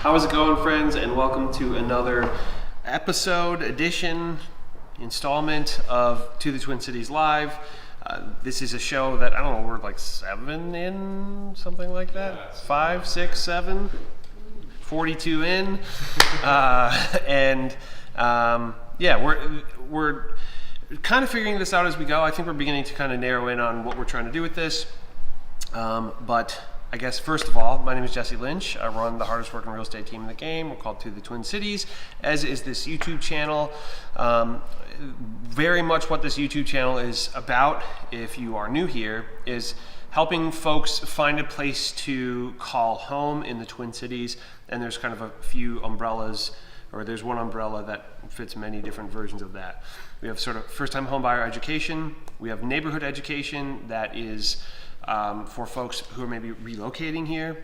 How's it going, friends? And welcome to another episode, edition, installment of To the Twin Cities Live. This is a show that, I don't know, we're like 7 in, something like that? 5, 6, 7, 42 in. We're kind of figuring this out as we go. I think we're beginning to kind of narrow in on what we're trying to do with this. But I guess first of all, my name is Jesse Lynch. I run the hardest working real estate team in the game. We're called To the Twin Cities, as is this YouTube channel. Very much what this YouTube channel is about, if you are new here, is helping folks find a place to call home in the Twin Cities. And there's kind of a few umbrellas, or there's one umbrella that fits many different versions of that. We have sort of first-time homebuyer education. We have neighborhood education that is for folks who are maybe relocating here,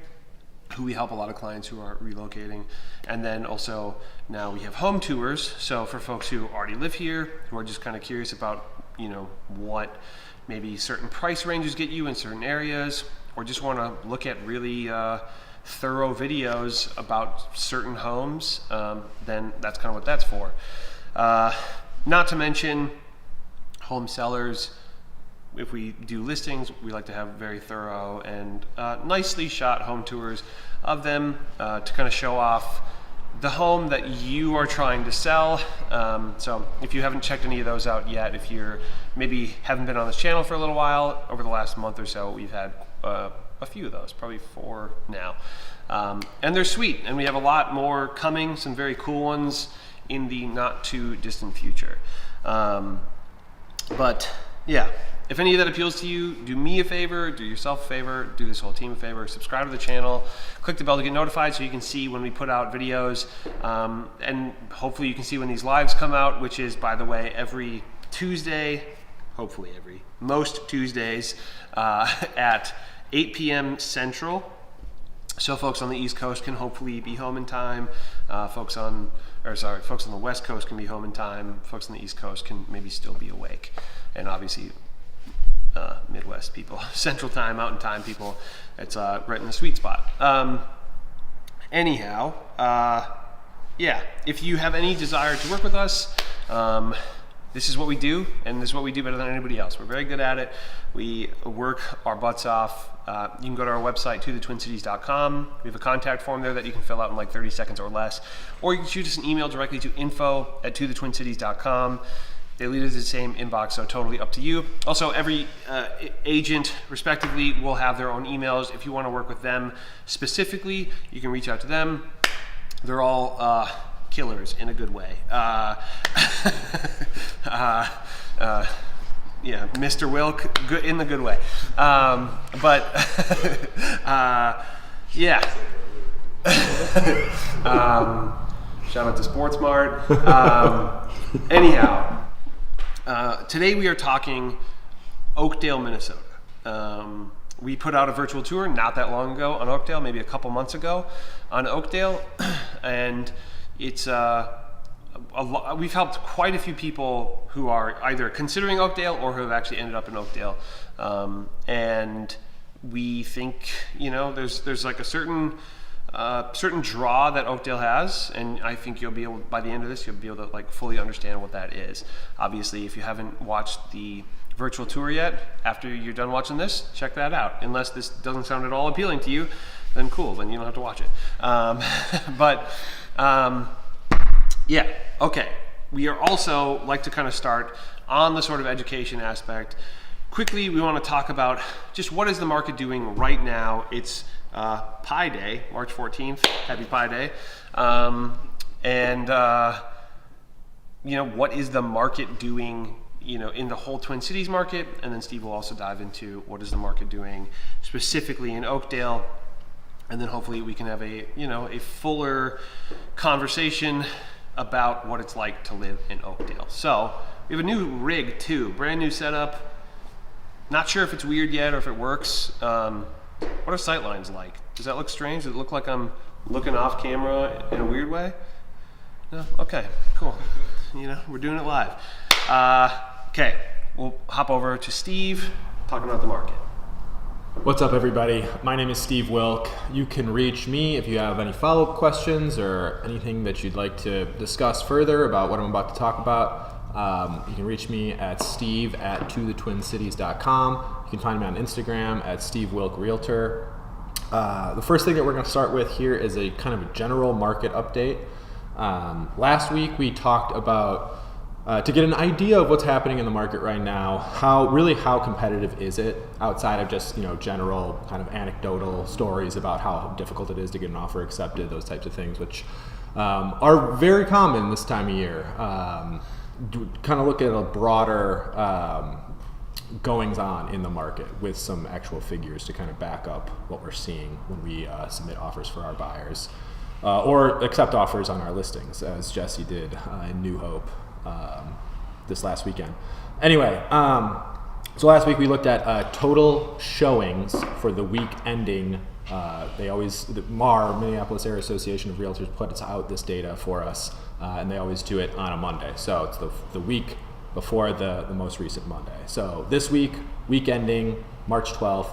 who we help a lot of clients who are relocating. And then also now we have home tours. So for folks who already live here, who are just kind of curious about, what maybe certain price ranges get you in certain areas, or just want to look at really thorough videos about certain homes, then that's kind of what that's for. Not to mention home sellers. If we do listings, we like to have very thorough and nicely shot home tours of them to kind of show off the home that you are trying to sell. So if you haven't checked any of those out yet, if you're maybe haven't been on this channel for a little while, over the last month or so, we've had a few of those, probably 4 now. And they're sweet, and we have a lot more coming, some very cool ones in the not too distant future. But yeah, if any of that appeals to you, do me a favor, do yourself a favor, do this whole team a favor, subscribe to the channel, click the bell to get notified so you can see when we put out videos, and hopefully you can see when these lives come out, which is, by the way, every Tuesday, hopefully most Tuesdays at 8 p.m. Central. So folks on the East Coast can hopefully be home in time. Folks on the West Coast can be home in time. Folks on the East Coast can maybe still be awake. And obviously, Midwest people, Central Time, Mountain Time people, it's right in the sweet spot. If you have any desire to work with us, this is what we do, and this is what we do better than anybody else. We're very good at it. We work our butts off. You can go to our website, tothetwincities.com. We have a contact form there that you can fill out in like 30 seconds or less. Or you can shoot us an email directly to info@tothetwincities.com. They lead us to the same inbox, so totally up to you. Also, every agent, respectively, will have their own emails. If you want to work with them specifically, you can reach out to them. They're all killers in a good way. Mr. Wilk, good in the good way. Shout out to SportsMart. Anyhow. Today we are talking Oakdale, Minnesota. We put out a virtual tour not that long ago on Oakdale, maybe a couple months ago on Oakdale, and it's we've helped quite a few people who are either considering Oakdale or who have actually ended up in Oakdale, and we think there's like a certain draw that Oakdale has, and I think you'll be able, by the end of this, you'll be able to like fully understand what that is. Obviously, if you haven't watched the virtual tour yet, after you're done watching this, check that out. Unless this doesn't sound at all appealing to you, then cool, then you don't have to watch it. Okay. We are also like to kind of start on the sort of education aspect. Quickly, we want to talk about just what is the market doing right now. It's Pi Day, March 14th, happy Pi Day. What is the market doing, in the whole Twin Cities market? And then Steve will also dive into what is the market doing specifically in Oakdale. And then hopefully we can have a fuller conversation about what it's like to live in Oakdale. So we have a new rig too, brand new setup. Not sure if it's weird yet or if it works. What are sightlines like? Does that look strange? Does it look like I'm looking off camera in a weird way? No? Okay, cool. We're doing it live. Okay, we'll hop over to Steve, talking about the market. What's up, everybody? My name is Steve Wilk. You can reach me if you have any follow-up questions or anything that you'd like to discuss further about what I'm about to talk about. You can reach me at steve@tothetwincities.com. You can find me on Instagram at stevewilkrealtor. The first thing that we're going to start with here is a kind of a general market update. Last week we talked about to get an idea of what's happening in the market right now, how competitive is it outside of just general kind of anecdotal stories about how difficult it is to get an offer accepted, those types of things, which are very common this time of year. Kind of look at a broader goings on in the market with some actual figures to kind of back up what we're seeing when we submit offers for our buyers or accept offers on our listings, as Jesse did in New Hope this last weekend. Anyway, so last week we looked at total showings for the week ending. The MAR, Minneapolis Area Association of Realtors, puts out this data for us, and they always do it on a Monday. So it's the week before the most recent Monday. So this week ending March 12th,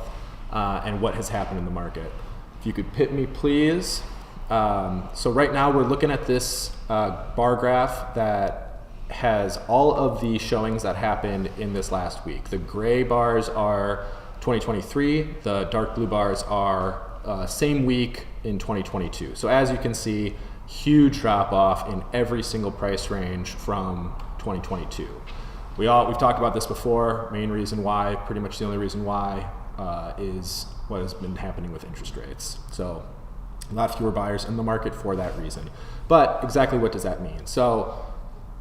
and what has happened in the market. If you could pit me, please. So right now we're looking at this bar graph that has all of the showings that happened in this last week. The gray bars are 2023, the dark blue bars are same week in 2022. So as you can see, huge drop off in every single price range from 2022. We've talked about this before. Main reason why, pretty much the only reason why, is what has been happening with interest rates. So a lot fewer buyers in the market for that reason. But exactly what does that mean? So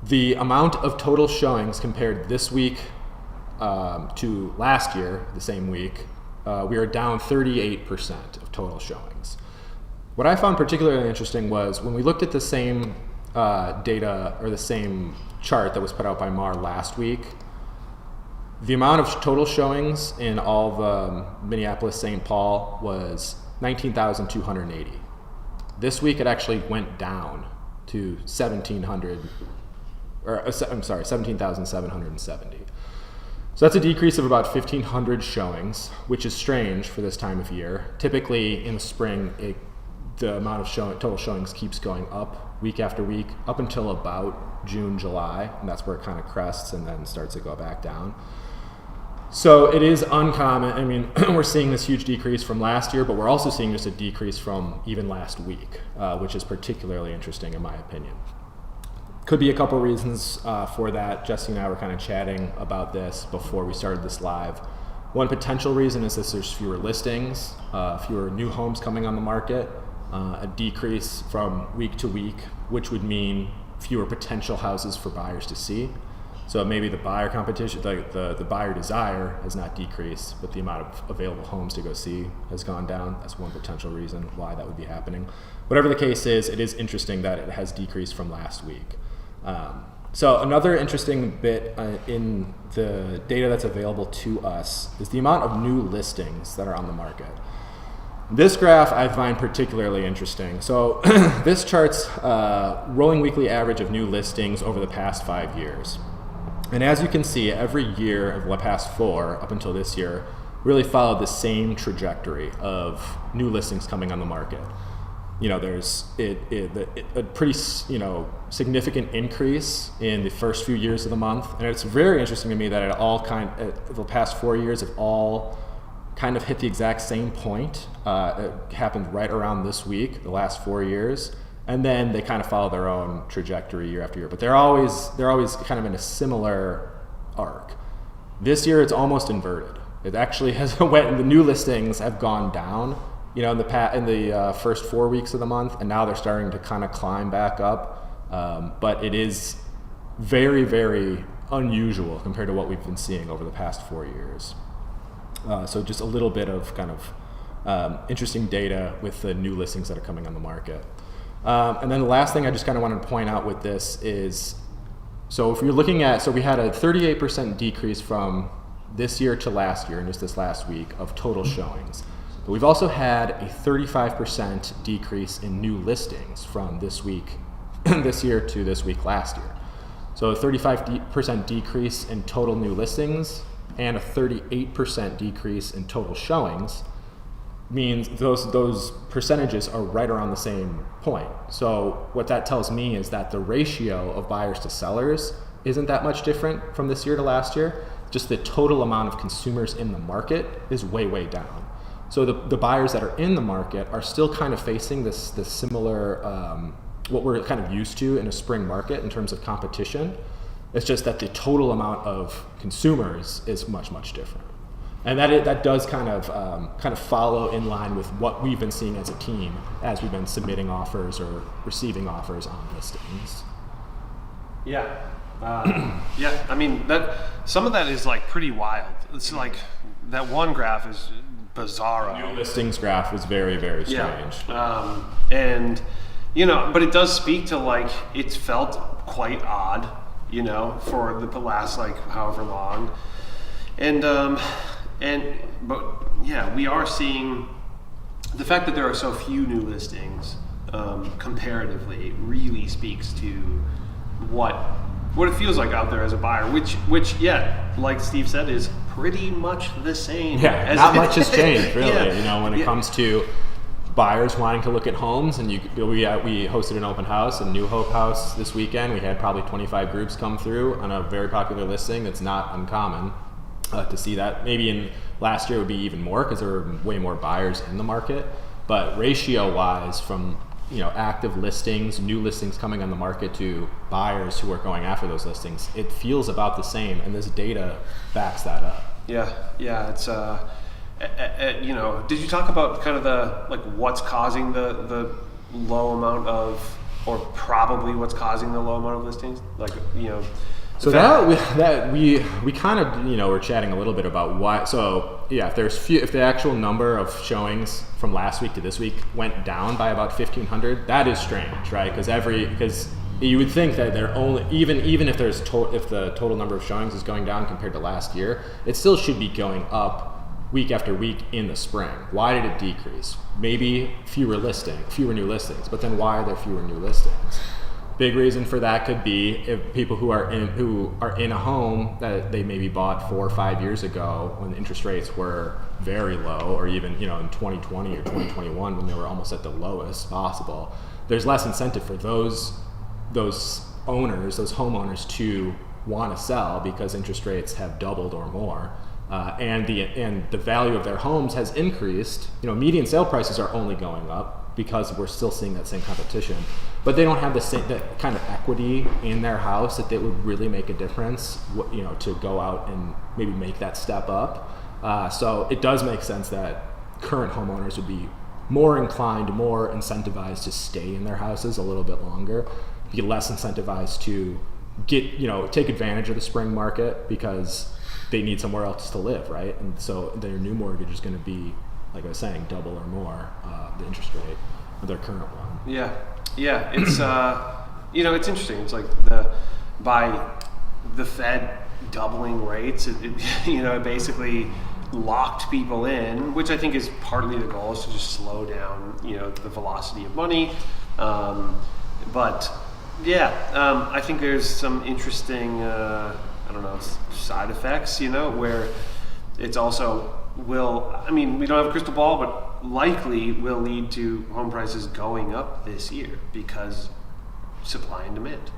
the amount of total showings compared this week to last year, the same week, we are down 38% of total showings. What I found particularly interesting was when we looked at the same data or the same chart that was put out by MAR last week, the amount of total showings in all the Minneapolis, St. Paul was 19,280. This week it actually went down to 17,770. So that's a decrease of about 1,500 showings, which is strange for this time of year. Typically in the spring, the amount of total showings keeps going up week after week up until about June, July, and that's where it kind of crests and then starts to go back down. So it is uncommon. I mean, we're seeing this huge decrease from last year, but we're also seeing just a decrease from even last week, which is particularly interesting in my opinion. Could be a couple reasons for that. Jesse and I were kind of chatting about this before we started this live. One potential reason is that there's fewer listings, fewer new homes coming on the market, a decrease from week to week, which would mean fewer potential houses for buyers to see. So maybe the buyer competition, the buyer desire has not decreased, but the amount of available homes to go see has gone down. That's one potential reason why that would be happening. Whatever the case is, it is interesting that it has decreased from last week. So another interesting bit in the data that's available to us is the amount of new listings that are on the market. This graph I find particularly interesting. So this chart's rolling weekly average of new listings over the past 5 years. And as you can see, every year of the past 4 up until this year really followed the same trajectory of new listings coming on the market. There's a pretty significant increase in the first few years of the month, and it's very interesting to me that the past 4 years have all kind of hit the exact same point. It happened right around this week, the last 4 years, and then they kind of follow their own trajectory year after year. But they're always kind of in a similar arc. This year, it's almost inverted. It actually has the new listings have gone down, in the first 4 weeks of the month, and now they're starting to kind of climb back up. But it is very, very unusual compared to what we've been seeing over the past 4 years. So just a little bit of kind of interesting data with the new listings that are coming on the market. And then the last thing I just kind of wanted to point out with this is, so if you're looking at, so we had a 38% decrease from this year to last year, and just this last week, of total showings. But we've also had a 35% decrease in new listings from this week, this year to this week last year. So a 35% decrease in total new listings and a 38% decrease in total showings means those percentages are right around the same point. So what that tells me is that the ratio of buyers to sellers isn't that much different from this year to last year. Just the total amount of consumers in the market is way, way down. So the buyers that are in the market are still kind of facing this similar, what we're kind of used to in a spring market in terms of competition. It's just that the total amount of consumers is much, much different. And that does kind of follow in line with what we've been seeing as a team as we've been submitting offers or receiving offers on listings. Yeah. Yeah, I mean, some of that is like pretty wild. It's like that one graph is bizarro. The new listings graph was very, very strange. Yeah. And, but it does speak to like, it's felt quite odd, for the last like however long. But yeah, we are seeing the fact that there are so few new listings comparatively really speaks to what it feels like out there as a buyer, which yeah, like Steve said, is pretty much the same. Yeah, not much has changed really. Yeah. When it comes to buyers wanting to look at homes, and we hosted an open house in New Hope House this weekend. We had probably 25 groups come through on a very popular listing. That's not uncommon to see that. Maybe in last year it would be even more because there were way more buyers in the market. But ratio-wise, from active listings, new listings coming on the market to buyers who are going after those listings, it feels about the same, and this data backs that up. Yeah, it's did you talk about kind of the what's causing the low amount of, or probably what's causing the low amount of listings? So that we kind of were chatting a little bit about why. So yeah, if the actual number of showings from last week to this week went down by about 1,500, that is strange, right? Because you would think that they're only even if if the total number of showings is going down compared to last year, it still should be going up week after week in the spring. Why did it decrease? Maybe fewer new listings, but then why are there fewer new listings? Big reason for that could be if people who are in a home that they maybe bought 4 or 5 years ago when interest rates were very low, or even in 2020 or 2021 when they were almost at the lowest possible. There's less incentive for those homeowners to want to sell because interest rates have doubled or more. And the value of their homes has increased. Median sale prices are only going up because we're still seeing that same competition, but they don't have that kind of equity in their house that would really make a difference, to go out and maybe make that step up. So it does make sense that current homeowners would be more inclined, more incentivized to stay in their houses a little bit longer, be less incentivized to take advantage of the spring market because they need somewhere else to live, right? And so their new mortgage is going to be, like I was saying, double or more the interest rate of their current one. Yeah. It's it's interesting. It's like by the Fed doubling rates, it basically locked people in, which I think is partly the goal, is to just slow down the velocity of money. But yeah, I think there's some interesting side effects, where it's also we don't have a crystal ball, but likely will lead to home prices going up this year because supply and demand,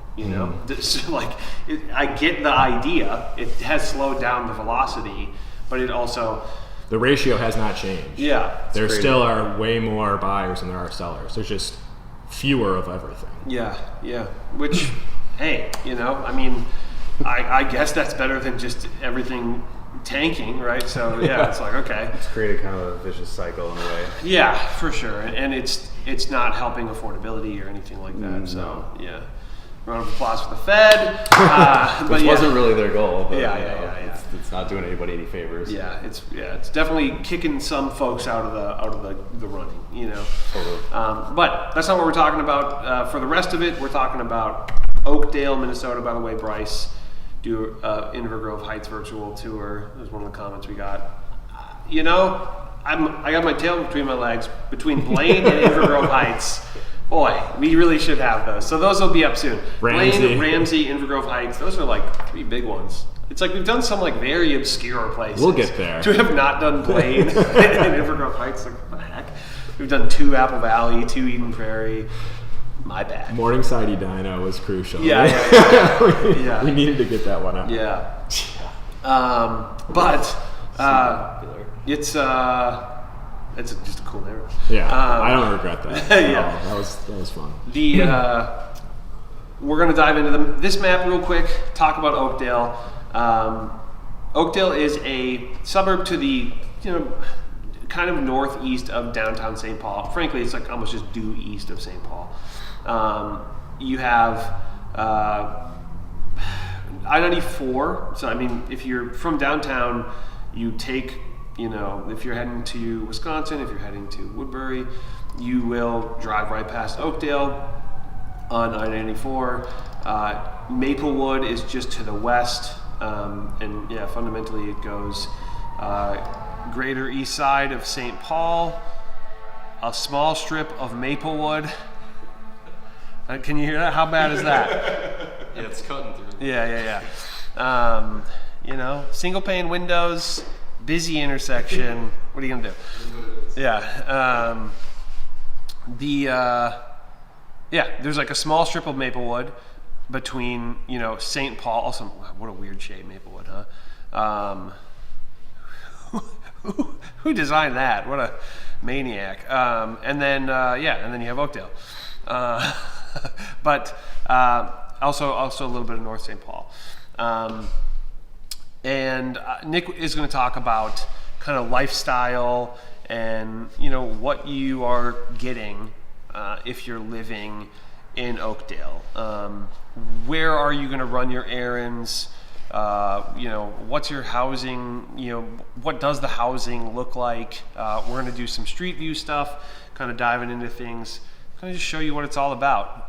I get the idea. It has slowed down the velocity, but it also... The ratio has not changed. Yeah. There still are way more buyers than there are sellers. There's just fewer of everything. Yeah. Which, hey, I guess that's better than just everything tanking, right? So yeah, it's like, okay. It's created kind of a vicious cycle in a way. Yeah, for sure. And it's not helping affordability or anything like that. So yeah. Round of applause for the Fed. Which wasn't really their goal, but yeah. It's not doing anybody any favors. Yeah, it's definitely kicking some folks out of the running, Totally. But that's not what we're talking about. For the rest of it, we're talking about Oakdale, Minnesota. By the way, Bryce do Inver Grove Heights virtual tour. That was one of the comments we got. I got my tail between my legs between Blaine and Inver Grove Heights. Boy, we really should have those. So those will be up soon. Blaine, Ramsey, Inver Grove Heights. Those are like 3 big ones. It's like we've done some like very obscure places. We'll get there. We have not done Blaine and Evergrove Heights. Like, what the heck? We've done 2 Apple Valley, 2 Eden Prairie. My bad. Morningside Edina was crucial. Yeah. We needed to get that one out. Yeah. But it's just a cool neighborhood. Yeah, I don't regret that. Yeah. That was fun. We're gonna dive into this map real quick. Talk about Oakdale. Oakdale is a suburb to the kind of northeast of downtown St. Paul. Frankly, it's like almost just due east of St. Paul. You have I-94. So I mean, if you're from downtown, you take, if you're heading to Wisconsin, if you're heading to Woodbury, you will drive right past Oakdale on I-94. Maplewood is just to the west, and yeah, fundamentally it goes greater east side of St. Paul, a small strip of Maplewood. Can you hear that? How bad is that? Yeah, it's cutting through. Yeah. Single pane windows, busy intersection. What are you gonna do? Yeah. There's like a small strip of Maplewood between, St. Paul. Also, what a weird shape, Maplewood, huh? Who designed that? What a maniac. And then you have Oakdale. But also a little bit of North St. Paul. And Nick is going to talk about kind of lifestyle and, what you are getting if you're living in Oakdale. Where are you going to run your errands? What's your housing? What does the housing look like? We're going to do some street view stuff, kind of diving into things, kind of just show you what it's all about.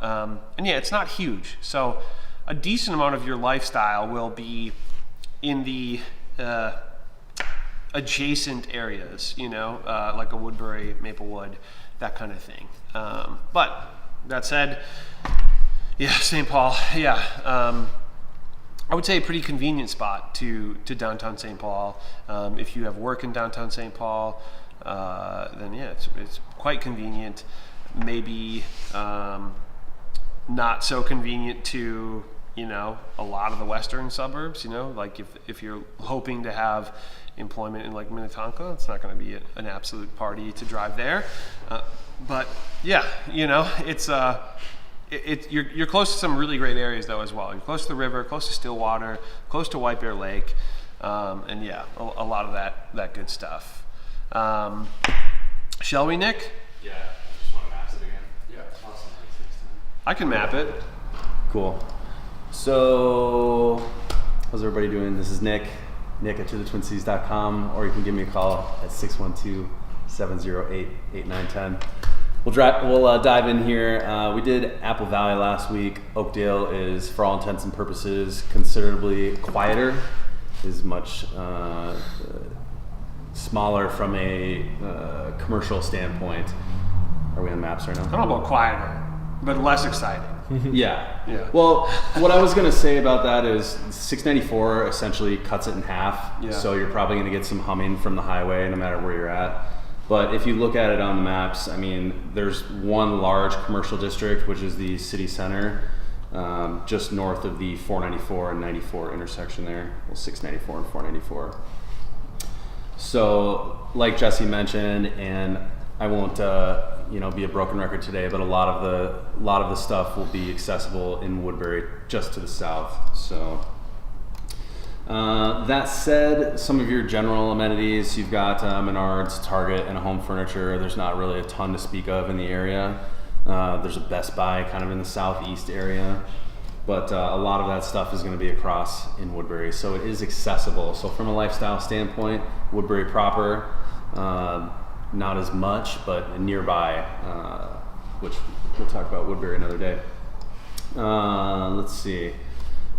And yeah, it's not huge. So a decent amount of your lifestyle will be in the adjacent areas, like a Woodbury, Maplewood, that kind of thing. But that said, yeah, St. Paul, yeah. I would say a pretty convenient spot to downtown St. Paul. If you have work in downtown St. Paul, then yeah, it's quite convenient. Maybe not so convenient to a lot of the western suburbs. Like if you're hoping to have employment in like Minnetonka, it's not going to be an absolute party to drive there. But yeah, it's you're close to some really great areas though as well. You're close to the river, close to Stillwater, close to White Bear Lake, and yeah, a lot of that good stuff. Shall we, Nick? Yeah. Just want to map it again. Yeah. Awesome. I can map it. Cool. So, how's everybody doing? This is Nick at tothetwincities.com, or you can give me a call at 612-708-8910. We'll dive in here. We did Apple Valley last week. Oakdale is, for all intents and purposes, considerably quieter. Is much smaller from a commercial standpoint. Are we on maps right now? I don't know about quieter, but less exciting. Yeah. Well, what I was going to say about that is 694 essentially cuts it in half. Yeah. So you're probably going to get some humming from the highway no matter where you're at. But if you look at it on the maps, I mean, there's one large commercial district, which is the city center, just north of the 494 and 94 intersection there. Well, 694 and 494. So, like Jesse mentioned, and I won't, be a broken record today, but a lot of the stuff will be accessible in Woodbury, just to the south. So. That said, some of your general amenities, you've got Menards, Target, and a Home Furniture. There's not really a ton to speak of in the area. There's a Best Buy kind of in the southeast area, but a lot of that stuff is going to be across in Woodbury, so it is accessible. So from a lifestyle standpoint, Woodbury proper, not as much, but nearby, which we'll talk about Woodbury another day. Let's see.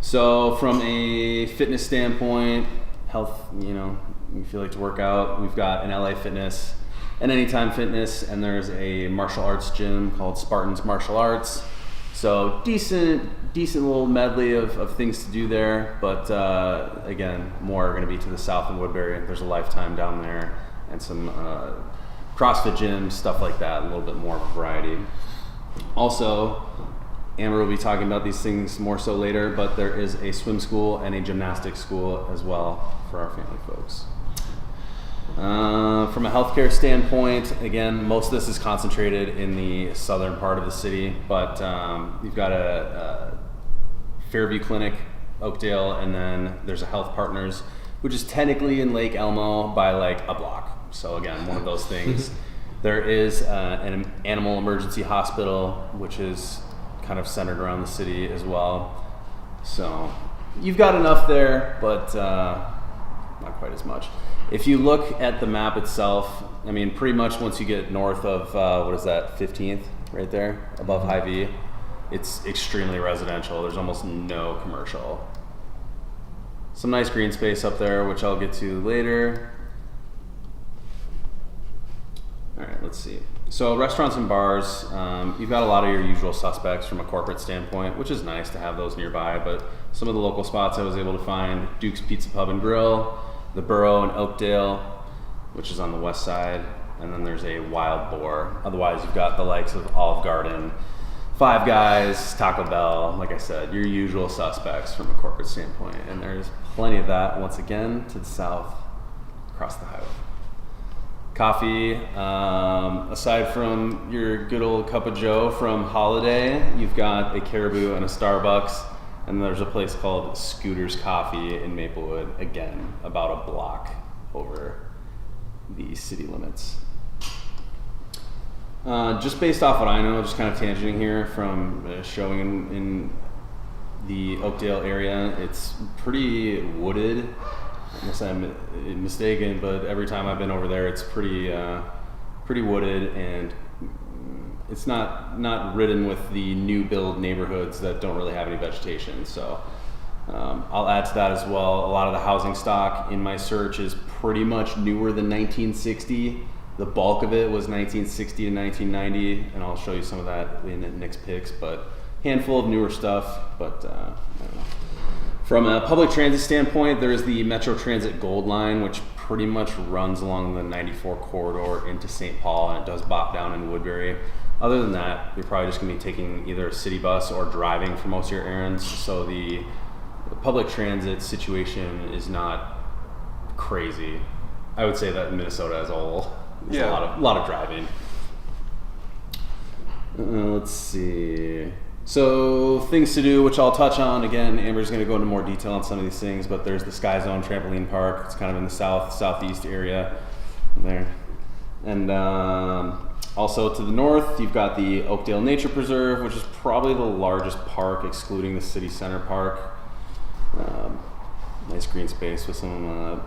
So from a fitness standpoint, health, if you like to work out, we've got an LA Fitness and Anytime Fitness, and there's a martial arts gym called Spartan's Martial Arts. So decent little medley of things to do there, but again, more are going to be to the south in Woodbury. There's a Lifetime down there and some CrossFit gyms, stuff like that, a little bit more of a variety. Also, Amber will be talking about these things more so later, but there is a swim school and a gymnastics school as well for our family folks. From a healthcare standpoint, again, most of this is concentrated in the southern part of the city, but you've got a Fairview Clinic, Oakdale, and then there's a Health Partners, which is technically in Lake Elmo by like a block. So again, one of those things. There is an animal emergency hospital, which is kind of centered around the city as well. So you've got enough there, but not quite as much. If you look at the map itself, I mean, pretty much once you get north of, what is that, 15th, right there, above Hy-Vee, it's extremely residential. There's almost no commercial. Some nice green space up there, which I'll get to later. All right, let's see. So restaurants and bars, you've got a lot of your usual suspects from a corporate standpoint, which is nice to have those nearby, but some of the local spots I was able to find: Duke's Pizza Pub and Grill, the Borough in Oakdale, which is on the west side, and then there's a Wild Boar. Otherwise, you've got the likes of Olive Garden, Five Guys, Taco Bell, like I said, your usual suspects from a corporate standpoint, and there's plenty of that, once again, to the south, across the highway. Coffee, aside from your good old cup of joe from Holiday, you've got a Caribou and a Starbucks, and there's a place called Scooter's Coffee in Maplewood, again, about a block over the city limits. Just based off what I know, just kind of tangenting here from showing in the Oakdale area, it's pretty wooded. Unless I'm mistaken, but every time I've been over there, it's pretty wooded, and it's not ridden with the new build neighborhoods that don't really have any vegetation. So I'll add to that as well. A lot of the housing stock in my search is pretty much newer than 1960. The bulk of it was 1960 to 1990, and I'll show you some of that in the next picks. But handful of newer stuff, but I don't know. From a public transit standpoint, there is the Metro Transit Gold Line, which pretty much runs along the 94 corridor into St. Paul, and it does bop down in Woodbury. Other than that, you're probably just going to be taking either a city bus or driving for most of your errands. So the public transit situation is not crazy. I would say that in Minnesota as a whole, there's a lot of driving. Let's see. So things to do, which I'll touch on. Again, Amber's going to go into more detail on some of these things, but there's the Sky Zone Trampoline Park. It's kind of in the southeast area there. And also to the north, you've got the Oakdale Nature Preserve, which is probably the largest park, excluding the city center park. Nice green space with some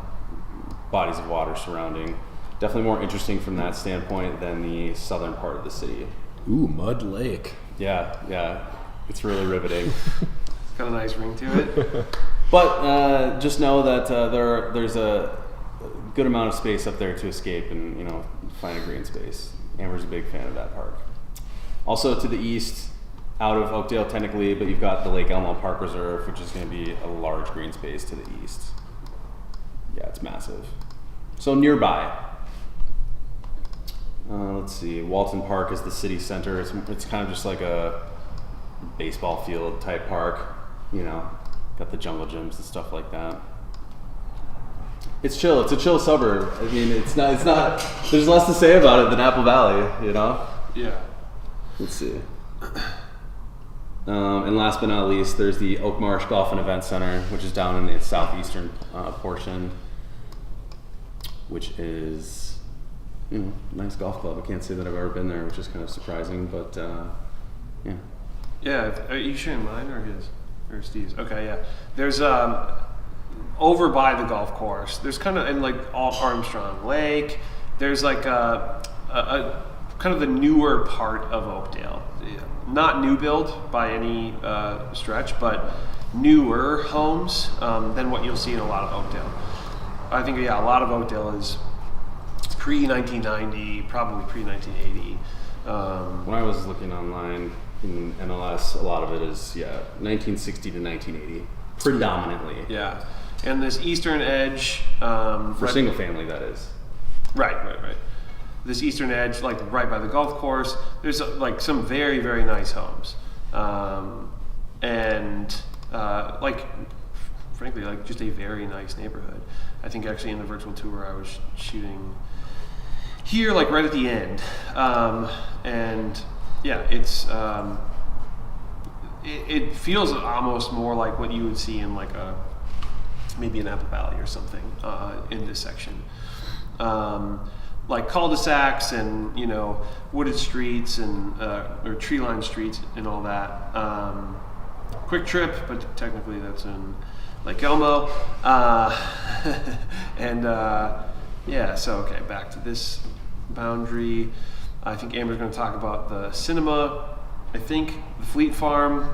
bodies of water surrounding. Definitely more interesting from that standpoint than the southern part of the city. Ooh, Mud Lake. Yeah, it's really riveting. It's got a nice ring to it. But just know that there's a good amount of space up there to escape and find a green space. Amber's a big fan of that park. Also to the east, out of Oakdale technically, but you've got the Lake Elmo Park Reserve, which is going to be a large green space to the east. Yeah, it's massive. So nearby. Let's see, Walton Park is the city center. It's kind of just like a baseball field type park, got the jungle gyms and stuff like that. It's chill. It's a chill suburb. I mean, it's not, there's less to say about it than Apple Valley, Yeah. Let's see. And last but not least, there's the Oak Marsh Golf and Event Center, which is down in the southeastern portion, which is nice golf club. I can't say that I've ever been there, which is kind of surprising, but yeah. Yeah, are you sharing mine or his? Or Steve's? Okay, yeah. There's over by the golf course, there's kind of in like Armstrong Lake, there's like a kind of the newer part of Oakdale. Not new build by any stretch, but newer homes than what you'll see in a lot of Oakdale. I think, a lot of Oakdale is pre-1990, probably pre-1980. When I was looking online, in MLS, a lot of it is 1960 to 1980, predominantly. Yeah, and this eastern edge For single family, that is. Right. This eastern edge, like right by the golf course, there's like some very, very nice homes, and like frankly, like just a very nice neighborhood. I think actually in the virtual tour I was shooting here, like right at the end, and yeah, it's it feels almost more like what you would see in like maybe an Apple Valley or something in this section. Like cul-de-sacs and wooded streets and or tree-lined streets and all that. Quick Trip, but technically that's in Lake Elmo. And so okay, back to this boundary. I think Amber's going to talk about the cinema. I think the Fleet Farm.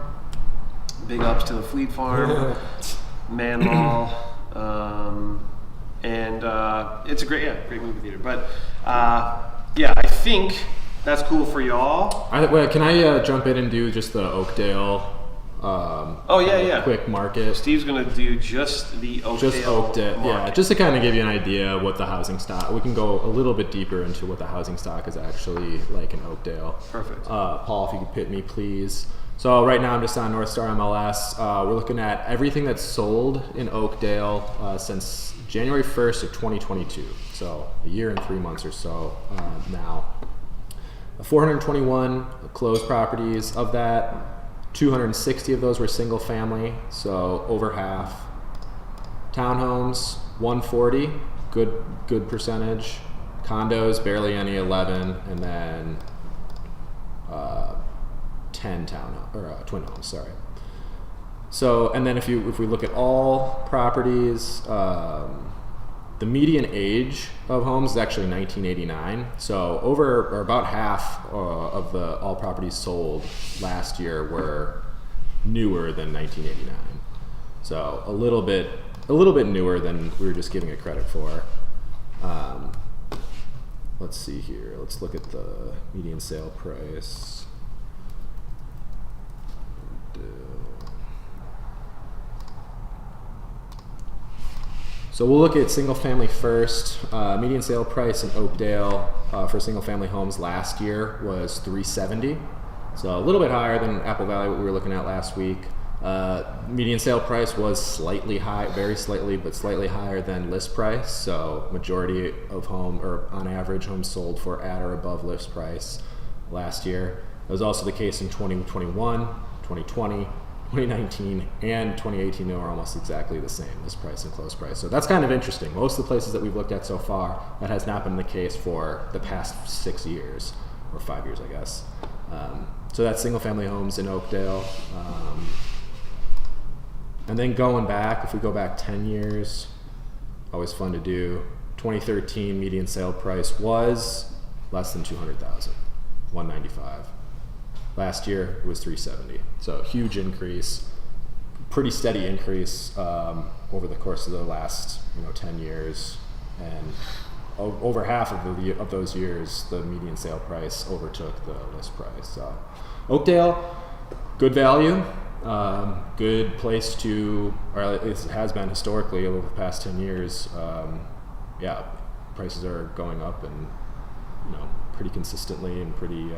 Big ups to the Fleet Farm. Man Mall. And it's a great movie theater. But I think that's cool for y'all. Can I jump in and do just the Oakdale? Quick market. Steve's gonna do just the Oakdale. Just Oakdale, market. just to kind of give you an idea what the housing stock. We can go a little bit deeper into what the housing stock is actually like in Oakdale. Perfect. Paul, if you could pit me, please. So right now I'm just on North Star MLS. We're looking at everything that's sold in Oakdale since January 1st of 2022. So a year and 3 months or so now. 421 closed properties. Of that, 260 of those were single family, so over half. Townhomes, 140, good percentage. Condos, barely any, 11, and then 10 twin homes. Sorry. So, and then if we look at all properties, the median age of homes is actually 1989. So about half of all properties sold last year were newer than 1989. So a little bit newer than we were just giving it credit for. Let's see here. Let's look at the median sale price. So we'll look at single family first. Median sale price in Oakdale for single family homes last year was $370. So a little bit higher than Apple Valley, what we were looking at last week. Median sale price was slightly high, very slightly, but slightly higher than list price. So majority of on average, homes sold for at or above list price last year. That was also the case in 2021, 2020, 2019, and 2018. They were almost exactly the same, list price and close price. So that's kind of interesting. Most of the places that we've looked at so far, that has not been the case for the past 6 years, or 5 years, I guess. So that's single family homes in Oakdale. And then going back, if we go back 10 years, always fun to do. 2013 median sale price was less than 200,000, 195. Last year it was 370. So huge increase, pretty steady increase over the course of the last 10 years, and over half of those years, the median sale price overtook the list price. So Oakdale, good value. Good place to, or it has been historically over the past 10 years. Prices are going up and pretty consistently and pretty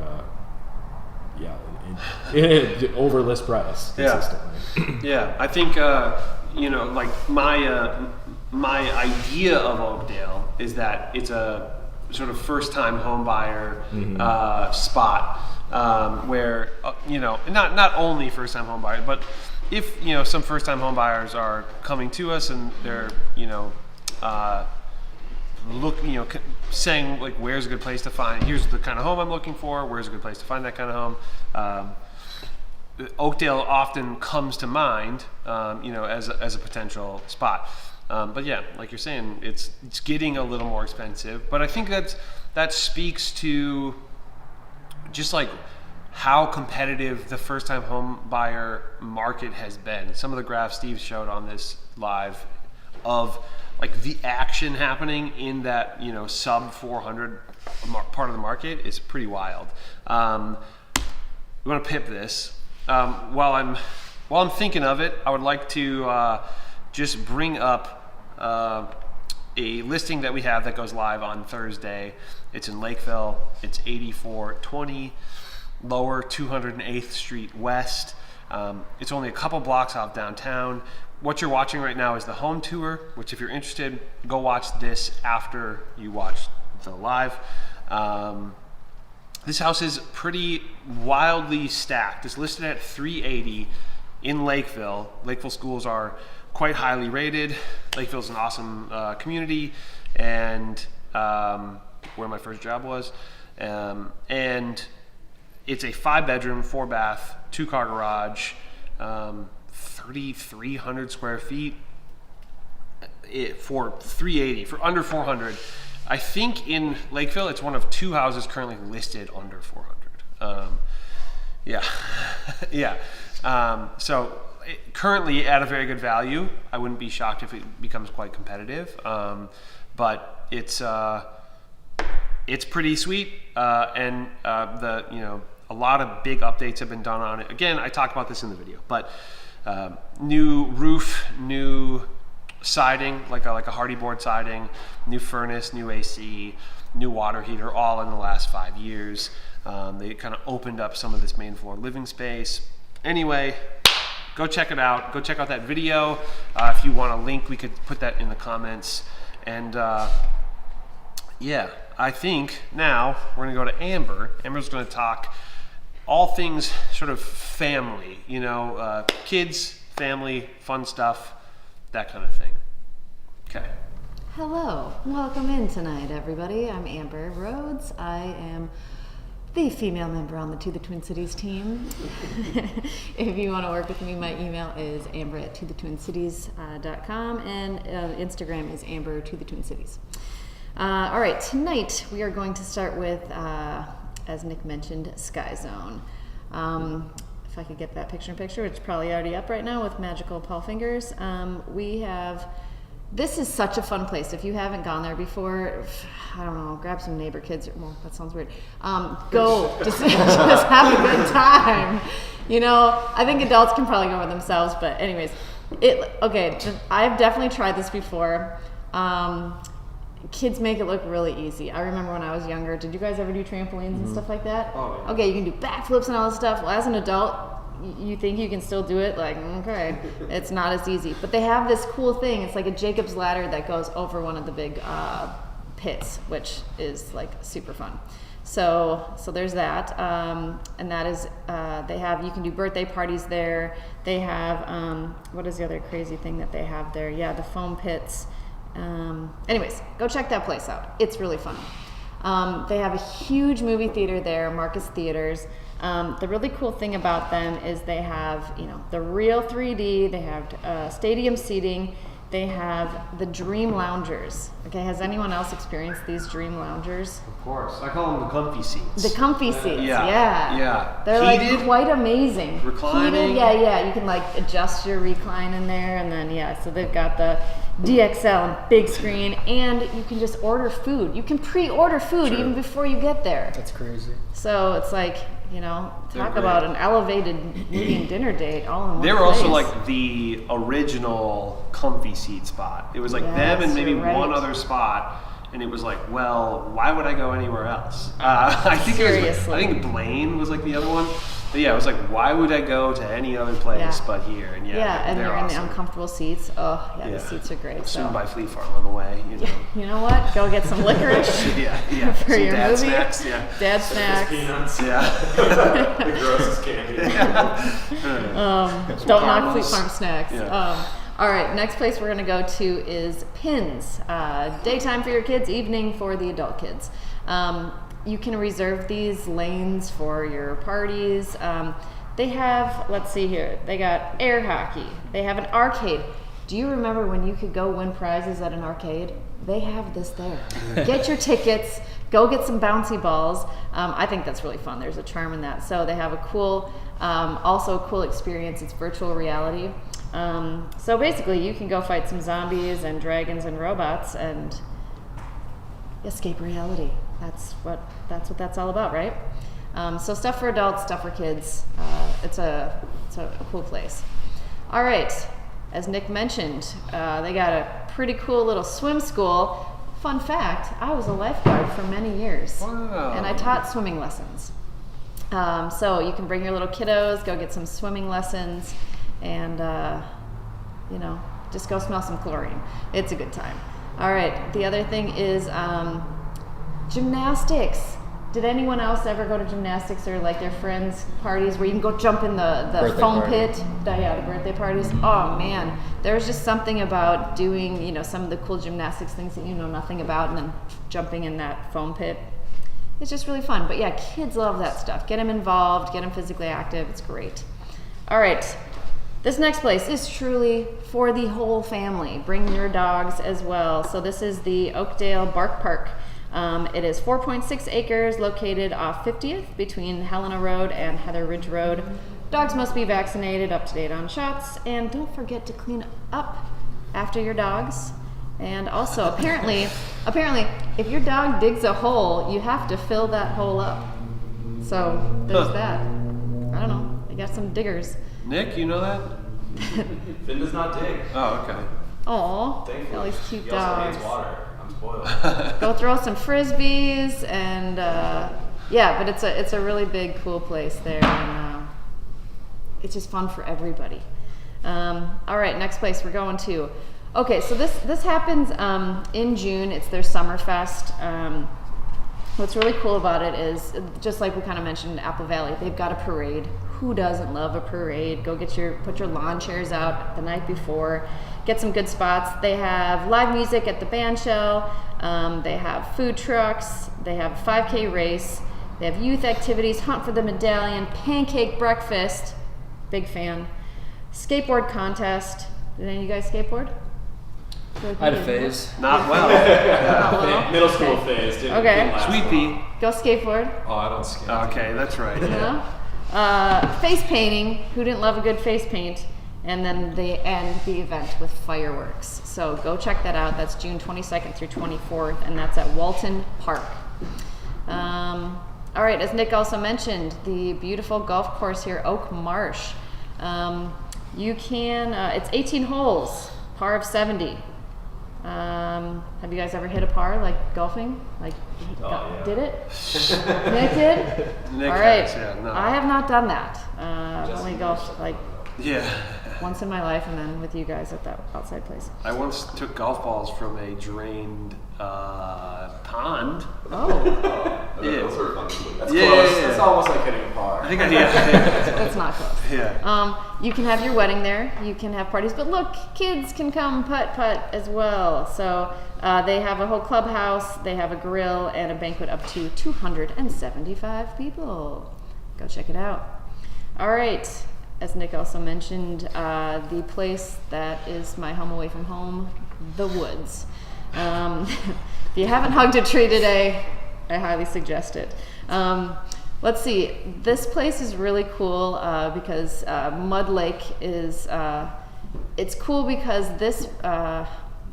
over list price consistently. I think like my idea of Oakdale is that it's a sort of first-time home buyer spot. Where not only first-time home buyers, but if some first-time home buyers are coming to us and they're saying like, where's a good place to find, here's the kind of home I'm looking for, where's a good place to find that kind of home, Oakdale often comes to mind as a potential spot. But yeah, like you're saying, it's getting a little more expensive, but I think that speaks to just like how competitive the first-time home buyer market has been. Some of the graphs Steve showed on this live of like the action happening in that sub 400 part of the market is pretty wild. we want to pip this. While I'm thinking of it, I would like to just bring up a listing that we have that goes live on Thursday. It's in Lakeville. It's 8420 Lower 208th Street West. It's only a couple blocks off downtown. What you're watching right now is the home tour, which if you're interested, go watch this after you watch the live. This house is pretty wildly stacked. It's listed at 380 in Lakeville. Lakeville schools are quite highly rated. Lakeville's an awesome community, and where my first job was. And it's a 5-bedroom, 4-bath, 2-car garage, 3,300 square feet for 380, for under 400. I think in Lakeville, it's one of 2 houses currently listed under 400. Yeah. So currently at a very good value. I wouldn't be shocked if it becomes quite competitive. But it's pretty sweet, and a lot of big updates have been done on it. Again, I talked about this in the video, but new roof, new siding, like a hardy board siding, new furnace, new AC, new water heater, all in the last 5 years. They kind of opened up some of this main floor living space. Anyway, go check it out. Go check out that video. If you want a link, we could put that in the comments. And yeah, I think now we're gonna go to Amber. Amber's gonna talk all things sort of family, kids, family, fun stuff, that kind of thing. Okay. Hello, welcome in tonight, everybody. I'm Amber Rhodes. I am the female member on the To the Twin Cities team. If you want to work with me, my email is amber@tothetwincities.com, and Instagram is amber to the Twin Cities. All right, tonight we are going to start with, as Nick mentioned, Sky Zone. If I could get that picture-in-picture, it's probably already up right now with magical Paul Fingers. This is such a fun place. If you haven't gone there before, I don't know, grab some neighbor kids. Well, that sounds weird. Go, just have a good time. I think adults can probably go by themselves, but anyways, I've definitely tried this before. Kids make it look really easy. I remember when I was younger, did you guys ever do trampolines and stuff like that? Oh, yeah. Okay, you can do backflips and all this stuff. Well, as an adult, you think you can still do it, okay, it's not as easy. But they have this cool thing. It's like a Jacob's ladder that goes over one of the big pits, which is super fun. So there's that, and that is you can do birthday parties there. They have what is the other crazy thing that they have there? Yeah, the foam pits. Anyways, go check that place out. It's really fun. They have a huge movie theater there, Marcus Theaters. The really cool thing about them is they have, the real 3D. They have stadium seating. They have the Dream Loungers. Okay, has anyone else experienced these Dream Loungers? Of course. I call them the comfy seats. The comfy seats, Yeah. They're Heated, quite amazing. reclining. Heated, yeah. You can adjust your recline in there, and then so they've got the DXL and big screen, and you can just order food. You can pre-order food even before you get there. That's crazy. So it's talk about an elevated movie and dinner date all in one place. They were also the original comfy seat spot. It was them and maybe one other spot, and it was well, why would I go anywhere else? I think Blaine was the other one. But yeah, it was why would I go to any other place but here? And and they're awesome. In the uncomfortable seats. Oh, the seats are great. Soon by Fleet Farm on the way. You know what? Go get some licorice. For some your dad movie. Snacks. Dad snacks. Peanuts. Yeah. The grossest candy. Don't knock Fleet Farm snacks. Yeah. All right, next place we're going to go to is Pins. Daytime for your kids, evening for the adult kids. You can reserve these lanes for your parties. They have, let's see here, they got air hockey. They have an arcade. Do you remember when you could go win prizes at an arcade? They have this there. Get your tickets, go get some bouncy balls. I think that's really fun. There's a charm in that. So they have also a cool experience. It's virtual reality. So basically you can go fight some zombies and dragons and robots and escape reality. That's what that's all about, right? So stuff for adults, stuff for kids. It's a cool place. All right, as Nick mentioned, they got a pretty cool little swim school. Fun fact, I was a lifeguard for many years. Wow. And I taught swimming lessons. So you can bring your little kiddos, go get some swimming lessons, and just go smell some chlorine. It's a good time. All right, the other thing is gymnastics. Did anyone else ever go to gymnastics or like their friends' parties where you can go jump in the Birthday foam party. pit? Yeah, the birthday parties. Oh man, there's just something about doing, some of the cool gymnastics things that you know nothing about, and then jumping in that foam pit. It's just really fun. But yeah, kids love that stuff. Get them involved, get them physically active. It's great. All right. This next place is truly for the whole family. Bring your dogs as well. So this is the Oakdale Bark Park. It is 4.6 acres located off 50th between Helena Road and Heather Ridge Road. Dogs must be vaccinated, up to date on shots, and don't forget to clean up after your dogs. And also, apparently, if your dog digs a hole, you have to fill that hole up. So there's that. I don't know. I got some diggers. Nick, you know that? Finn does not dig. Oh, okay. Aw, Thankfully. all these cute He also dogs. hates water. I'm spoiled. Go throw some frisbees, and but it's a really big, cool place there, and it's just fun for everybody. All right, next place we're going to. Okay, so this happens in June. It's their Summerfest. What's really cool about it is, just like we kind of mentioned in Apple Valley, they've got a parade. Who doesn't love a parade? Go put your lawn chairs out the night before. Get some good spots. They have live music at the band shell. They have food trucks. They have a 5K race. They have youth activities, hunt for the medallion, pancake breakfast. Big fan. Skateboard contest. Did any of you guys skateboard? I had a phase. Not well. Not well? Middle school phase. Didn't Okay. last Sweet long. pea. Go skateboard. Oh, I don't skate. Okay, that's right. Face painting. Who didn't love a good face paint? And then they end the event with fireworks. So go check that out. That's June 22nd through 24th, and that's at Walton Park. All right, as Nick also mentioned, the beautiful golf course here, Oak Marsh. You can, it's 18 holes, par of 70. Have you guys ever hit a par, like golfing? Did it? Nick did? Nick All right. has, yeah, no. I have not done that. I've only golfed like Yeah. once in my life, and then with you guys at that outside place. I once took golf balls from a drained pond. Oh, Yeah. Those are fun. That's Yeah, close. yeah, yeah. That's almost like hitting a par. I think I did. that's not close. Yeah. You can have your wedding there. You can have parties, but look, kids can come putt as well. So they have a whole clubhouse. They have a grill and a banquet up to 275 people. Go check it out. All right. As Nick also mentioned, the place that is my home away from home, the woods. If you haven't hugged a tree today, I highly suggest it. Let's see. This place is really cool because Mud Lake is. It's cool because this. I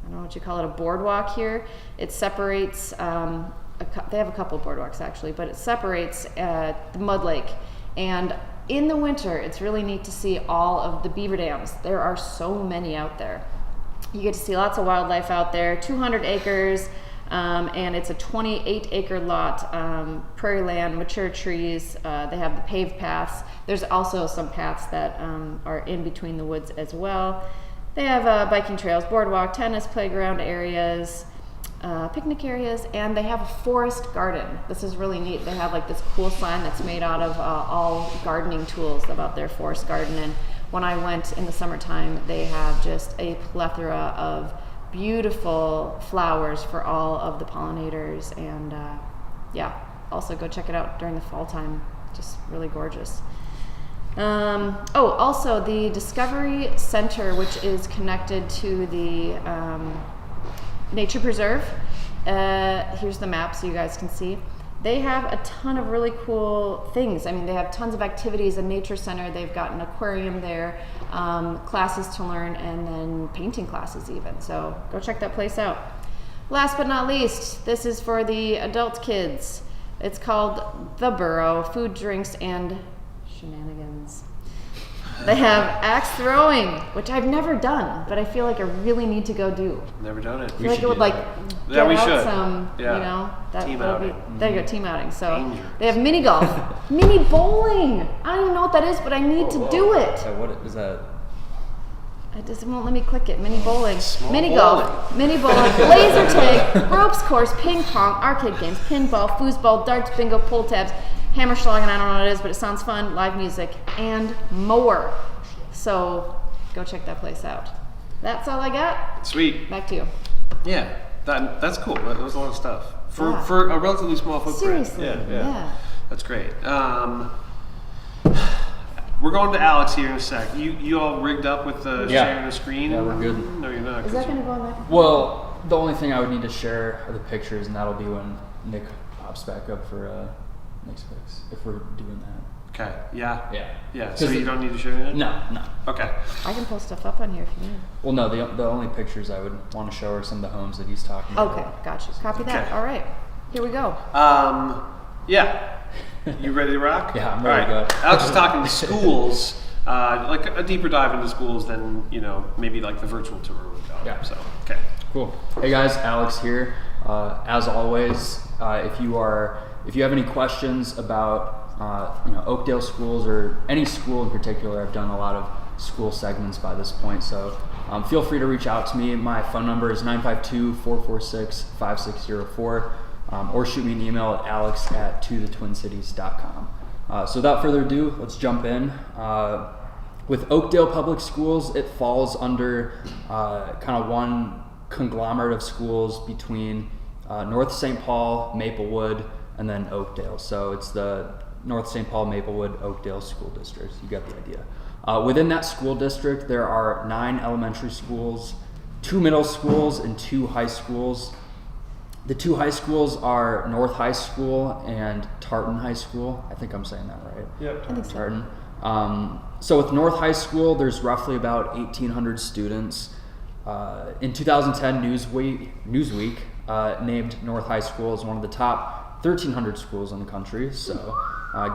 don't know what you call it, a boardwalk here. It separates. They have a couple of boardwalks actually, but it separates the Mud Lake. And in the winter, it's really neat to see all of the beaver dams. There are so many out there. You get to see lots of wildlife out there. 200 acres. And it's a 28-acre lot, prairie land, mature trees. They have the paved paths. There's also some paths that are in between the woods as well. They have biking trails, boardwalk, tennis, playground areas, picnic areas, and they have a forest garden. This is really neat. They have like this cool sign that's made out of all gardening tools about their forest garden. And when I went in the summertime, they have just a plethora of beautiful flowers for all of the pollinators, and also go check it out during the fall time. Just really gorgeous. Also the Discovery Center, which is connected to the Nature Preserve. Here's the map so you guys can see. They have a ton of really cool things. I mean, they have tons of activities. A nature center. They've got an aquarium there, classes to learn, and then painting classes even. So go check that place out. Last but not least, this is for the adult kids. It's called The Burrow, Food, Drinks, and Shenanigans. They have axe throwing, which I've never done, but I feel like I really need to go do. Never done it. I feel like it would like Yeah, get we out should. some, Yeah. you know, Team that would be, outing. there you go, team outing. So Dangerous. they have mini golf, mini bowling. I don't even know what that is, but I need to do it. Yeah, what is that? It just won't let me click it. Mini bowling, Small mini bowling. golf, mini bowling, laser tag, ropes course, ping pong, arcade games, pinball, foosball, darts, bingo, pull tabs, hammer schlag, and I don't know what it is, but it sounds fun, live music, and more. So go check that place out. That's all I got. Sweet. Back to you. Yeah, that's cool. That was a lot of stuff for Yeah. for a relatively small footprint. Seriously. Yeah. That's great. We're going to Alex here in a sec. You all rigged up with the Yeah. sharing the screen? Yeah, we're good. No, you're not. Is that going to go on that? Well, the only thing I would need to share are the pictures, and that'll be when Nick pops back up for next fix, if we're doing that. Okay. Yeah. Yeah. Yeah. So 'Cause you don't need to share that? No. Okay. I can post stuff up on here if you need. Well, no, the only pictures I would want to show are some of the homes that he's talking about. Okay, gotcha. Copy that. Okay. All right. Here we go. Yeah. You ready to rock? Yeah, I'm All ready to right. go. Alex is talking to schools, like a deeper dive into schools than maybe like the virtual tour would go. Yeah. So okay. Cool. Hey guys, Alex here. As always, if you have any questions about Oakdale schools or any school in particular, I've done a lot of school segments by this point, so feel free to reach out to me. My phone number is 952-446-5604, or shoot me an email at alex@tothetwincities.com. So without further ado, let's jump in. With Oakdale Public Schools, it falls under kind of one conglomerate of schools between North St. Paul, Maplewood, and then Oakdale. So it's the North St. Paul, Maplewood, Oakdale School District. You got the idea. Within that school district, there are 9 elementary schools, 2 middle schools, and 2 high schools. The 2 high schools are North High School and Tartan High School. I think I'm saying that right. Yep. I think so. Tartan. So with North High School, there's roughly about 1,800 students. In 2010, Newsweek named North High School as one of the top 1,300 schools in the country, so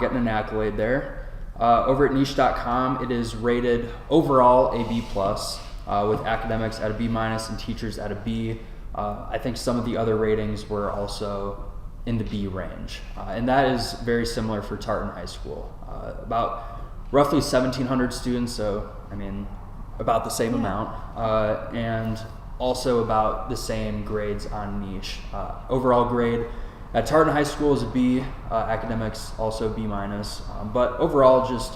getting an accolade there. Over at niche.com, it is rated overall a B+, with academics at a B- and teachers at a B. I think some of the other ratings were also in the B range, and that is very similar for Tartan High School. About roughly 1,700 students, so I mean about the same amount, and also about the same grades on niche. Overall grade at Tartan High School is a B, academics also B-, but overall just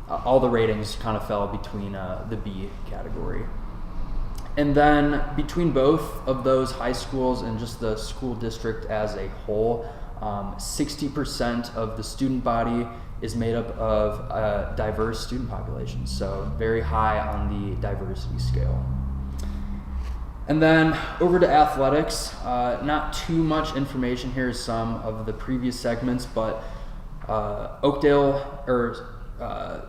all the ratings kind of fell between the B category. And then between both of those high schools and just the school district as a whole, 60% of the student body is made up of a diverse student population, so very high on the diversity scale. And then over to athletics, not too much information here, some of the previous segments, but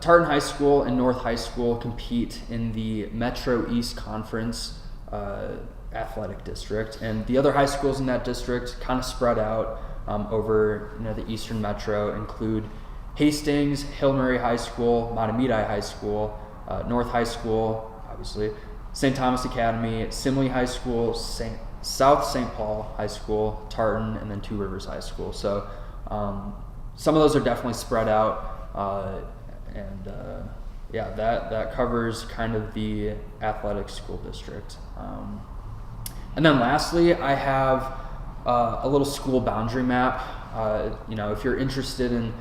Tartan High School and North High School compete in the Metro East Conference athletic district, and the other high schools in that district kind of spread out over the Eastern Metro, include Hastings, Hill Murray High School, Matamidi High School, North High School, obviously, St. Thomas Academy, Simley High School, South St. Paul High School, Tartan, and then Two Rivers High School. So some of those are definitely spread out, that covers kind of the athletic school district. And then lastly, I have a little school boundary map. If you're interested in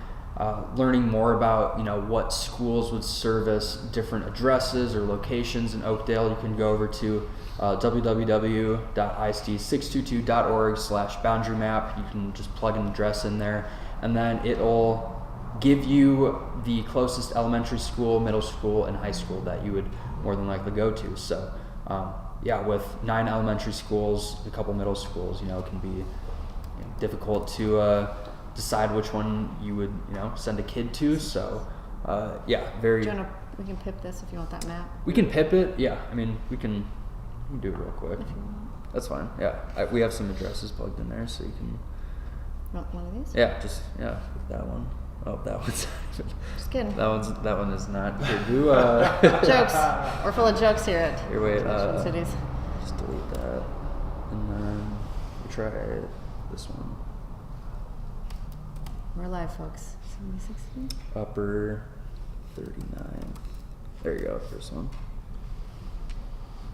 learning more about what schools would service different addresses or locations in Oakdale, you can go over to www.isd622.org/boundary map. You can just plug an address in there, and then it'll give you the closest elementary school, middle school, and high school that you would more than likely go to. So with 9 elementary schools, a couple middle schools, it can be difficult to decide which one you would send a kid to. So very. Do you want to? We can pip this if you want that map. We can pip it. Yeah, I mean we can do it real quick. If you want. That's fine. Yeah, we have some addresses plugged in there, so you can One of these? Yeah, that one. Oh, that one's Just kidding. that one is not here. Do Jokes. We're full of jokes here at here, wait, Twin Cities. just delete that, and then we try this one. We're live, folks. 7016. Upper 39. There you go, first one.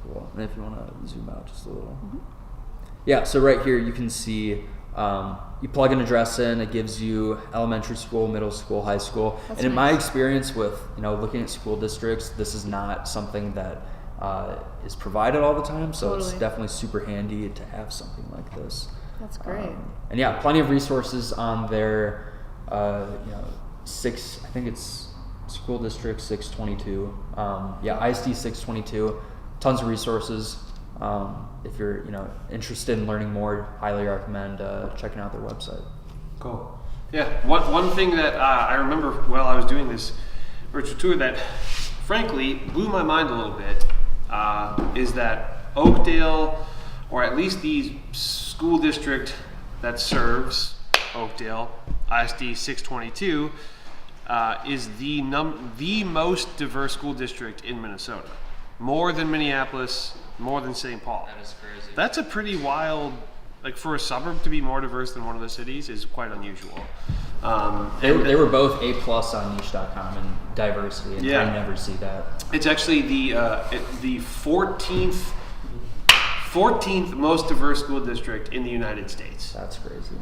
Cool. And if you want to zoom out just a little. Yeah, so right here you can see you plug an address in, it gives you elementary school, middle school, high school. That's and in my nice. experience with looking at school districts, this is not something that is provided all the time, so it's Totally. definitely super handy to have something like this. That's great. And yeah, plenty of resources on their, I think it's school district 622. ISD 622. Tons of resources. If you're interested in learning more, highly recommend checking out their website. Cool. Yeah. One thing that I remember while I was doing this virtual tour that, frankly, blew my mind a little bit is that Oakdale, or at least the school district that serves Oakdale, ISD 622, is the most diverse school district in Minnesota. More than Minneapolis, more than St. Paul. That is crazy. That's a pretty wild, like for a suburb to be more diverse than one of the cities is quite unusual. They were both A+ on niche.com in diversity, and Yeah. I never see that. It's actually the 14th most diverse school district in the United States. That's crazy.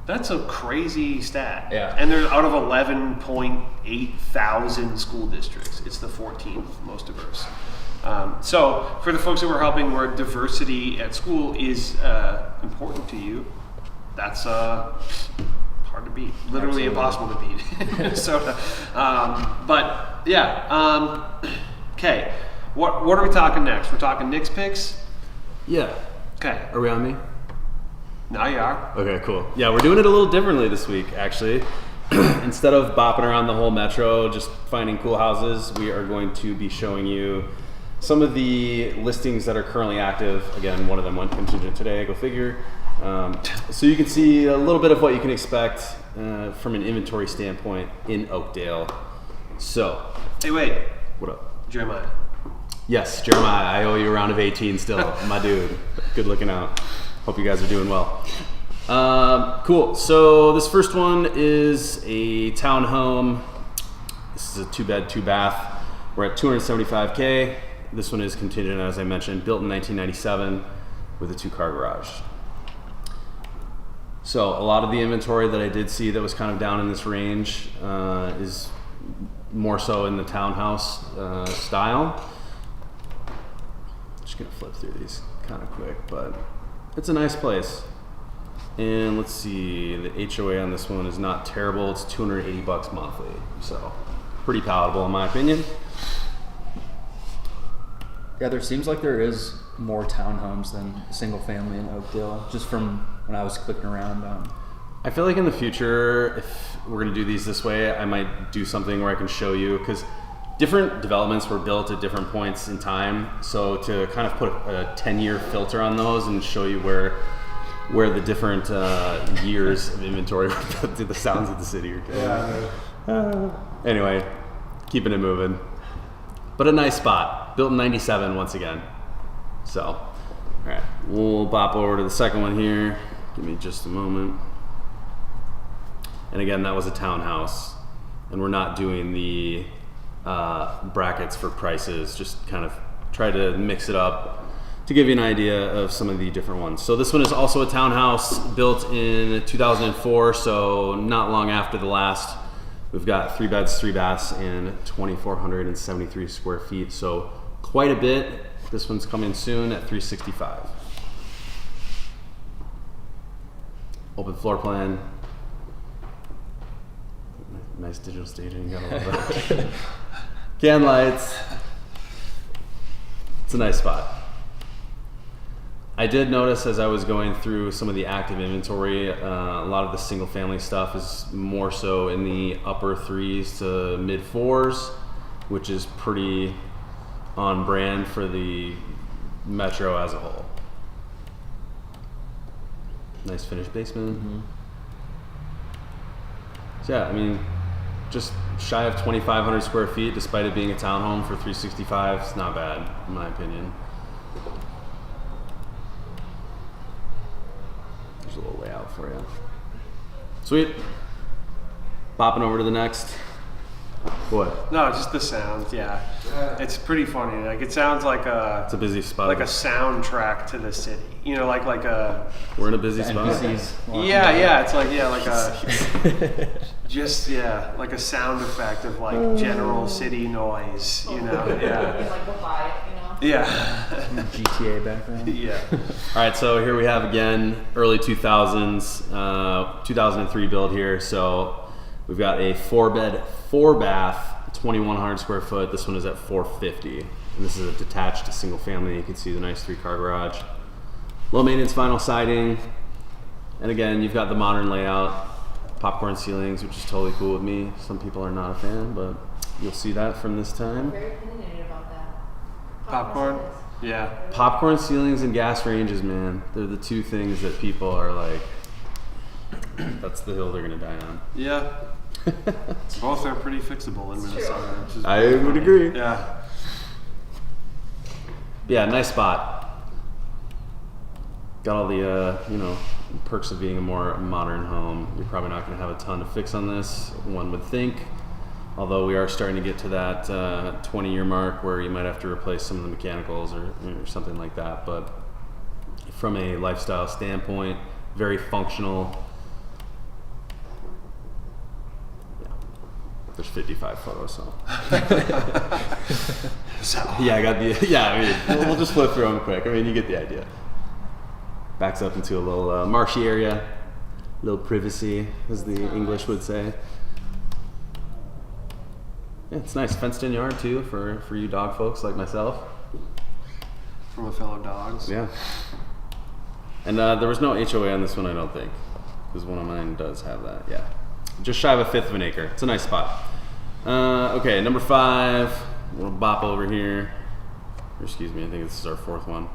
That's a crazy stat. Yeah. And they're out of 11.8 thousand school districts. It's the 14th most diverse. So for the folks that we're helping where diversity at school is important to you, that's hard to beat. Literally impossible to beat in Minnesota. But yeah. Okay. What are we talking next? We're talking Nick's picks? Yeah. Okay. Are we on me? Now you are. Okay, cool. Yeah, we're doing it a little differently this week, actually. Instead of bopping around the whole metro, just finding cool houses, we are going to be showing you some of the listings that are currently active. Again, one of them went contingent today, go figure. So you can see a little bit of what you can expect from an inventory standpoint in Oakdale. So, Hey, wait. what up? Jeremiah. Yes, Jeremiah, I owe you a round of 18 still, my dude. Good looking out. Hope you guys are doing well. Cool. So this first one is a townhome. This is a 2-bed, 2-bath. We're at $275K. This one is contingent, as I mentioned, built in 1997 with a 2-car garage. So a lot of the inventory that I did see that was kind of down in this range is more so in the townhouse style. Just gonna flip through these kind of quick, but it's a nice place. And let's see, the HOA on this one is not terrible. It's $280 monthly, so pretty palatable in my opinion. Yeah, there seems like there is more townhomes than single family in Oakdale, just from when I was clicking around. I feel like in the future, if we're gonna do these this way, I might do something where I can show you, because different developments were built at different points in time. So to kind of put a 10-year filter on those and show you where the different years of inventory were built to the sounds of the city are good. Anyway, keeping it moving. But a nice spot. Built in 97 once again. So, all right, we'll bop over to the second one here. Give me just a moment. And again, that was a townhouse. And we're not doing the brackets for prices, just kind of try to mix it up to give you an idea of some of the different ones. So this one is also a townhouse built in 2004, so not long after the last. We've got 3 beds, 3 baths, and 2,473 square feet, so quite a bit. This one's coming soon at $365. Open floor plan. Nice digital staging, gotta love that. Can lights. It's a nice spot. I did notice as I was going through some of the active inventory, a lot of the single family stuff is more so in the upper 3s to mid 4s, which is pretty on brand for the metro as a whole. Nice finished basement. So yeah, I mean, just shy of 2,500 square feet, despite it being a townhome for 365. It's not bad, in my opinion. There's a little layout for you. Sweet. Bopping over to the next. What? No, just the sound. Yeah, it's pretty funny. Like it sounds like It's a busy spot. a soundtrack to the city. You know, like a. We're in a busy spot. NPCs. Yeah, it's like like a. Just like a sound effect of like general city noise. You know. Yeah. Like we'll buy it, you know. Yeah. GTA background. Yeah. All right, so here we have again early 2000s, 2003 build here. So we've got a 4-bed, 4-bath, 2,100 square foot. This one is at 450, and this is a detached single family. You can see the nice 3-car garage, low maintenance vinyl siding, and again you've got the modern layout, popcorn ceilings, which is totally cool with me. Some people are not a fan, but you'll see that from this time. Very opinionated about that. Popcorn. Yeah. Popcorn ceilings and gas ranges, man. They're the two things that people are like, that's the hill they're gonna die on. Yeah. Both are pretty fixable in Minnesota. Which is I pretty would funny. agree. Yeah. Yeah, nice spot. Got all the perks of being a more modern home. You're probably not going to have a ton to fix on this, one would think. Although we are starting to get to that 20-year mark where you might have to replace some of the mechanicals or something like that. But from a lifestyle standpoint, very functional. Yeah, there's 55 photos, so. Yeah, I got the. Yeah, I mean, we'll just flip through them quick. I mean, you get the idea. Backs up into a little marshy area, a little privacy, as the English would say. Yeah, it's nice, fenced-in yard too for you dog folks like myself. From a fellow dogs. Yeah. And there was no HOA on this one, I don't think, because one of mine does have that. Yeah, just shy of a 1/5 of an acre. It's a nice spot. Okay, number 5. We'll bop over here. Or excuse me, I think this is our 4th one.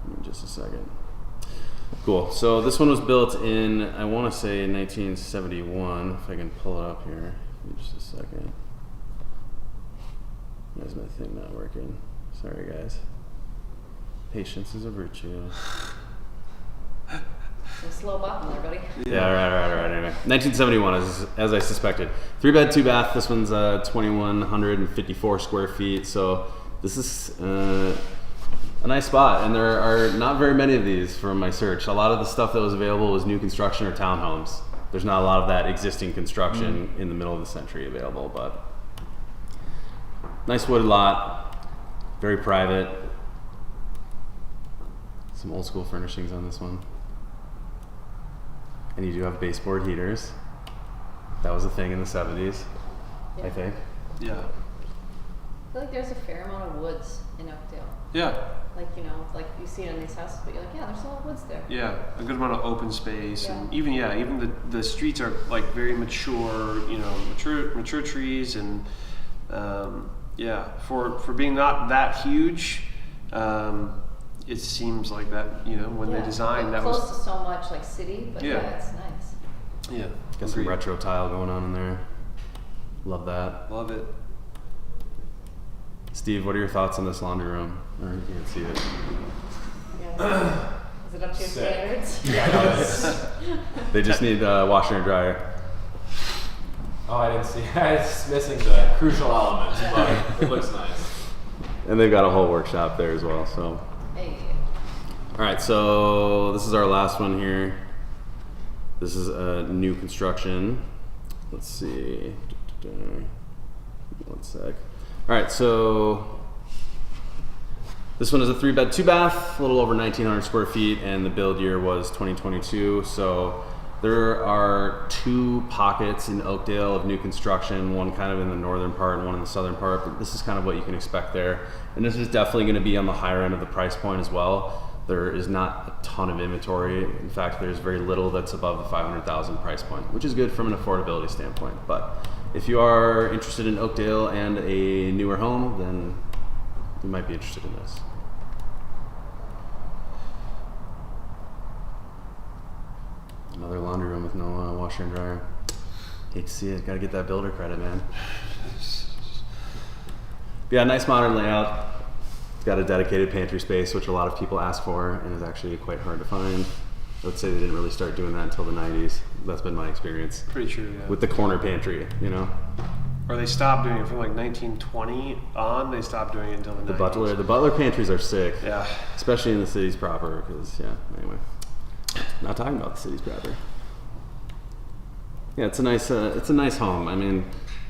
Give me just a second. Cool. So this one was built in, I want to say 1971. If I can pull it up here. Give me just a second. Why is my thing not working? Sorry, guys. Patience is a virtue. Some slow bottom there, buddy. Yeah, right. Anyway, 1971, as I suspected. 3-bed, 2-bath. This one's 2,154 square feet. So this is a nice spot, and there are not very many of these from my search. A lot of the stuff that was available was new construction or townhomes. There's not a lot of that existing construction in the middle of the century available, but nice wooded lot, very private. Some old school furnishings on this one. And you do have baseboard heaters. That was a thing in the 70s, I think. Yeah. I feel like there's a fair amount of woods in Oakdale. Yeah. Like, like you see it in these houses, but you're like, yeah, there's a lot of woods there. Yeah, a good amount of open space, Yeah. and even the streets are like very mature, mature trees, and for being not that huge, it seems like that when they designed that close was to so much like city, but Yeah. it's nice. yeah. Got some Agreed. retro tile going on in there. Love that. Love it. Steve, what are your thoughts on this laundry room? Or you can't see it. Yeah. Is it up to your standards? Yeah, They just need washer and dryer. oh, I didn't see. It's missing the crucial elements, but it looks nice. And they've got a whole workshop there as well. So, Hey. all right. So this is our last one here. This is a new construction. Let's see. One sec. All right. So this one is a 3-bed, 2-bath, a little over 1,900 square feet, and the build year was 2022. So there are 2 pockets in Oakdale of new construction, one kind of in the northern part and one in the southern part, but this is kind of what you can expect there. And this is definitely going to be on the higher end of the price point as well. There is not a ton of inventory. In fact, there's very little that's above the 500,000 price point, which is good from an affordability standpoint. But if you are interested in Oakdale and a newer home, then you might be interested in this. Another laundry room with no washer and dryer. Hate to see it. Got to get that builder credit, man. Yeah, nice modern layout. It's got a dedicated pantry space, which a lot of people ask for, and is actually quite hard to find. I would say they didn't really start doing that until the 90s. That's been my experience. Pretty true, yeah. With the corner pantry, you know? Or they stopped doing it from like 1920 on. They stopped doing it until the 90s. The butler pantries are sick. Yeah. Especially in the cities proper, because, yeah, anyway. Not talking about the cities proper. Yeah, it's a nice home. I mean,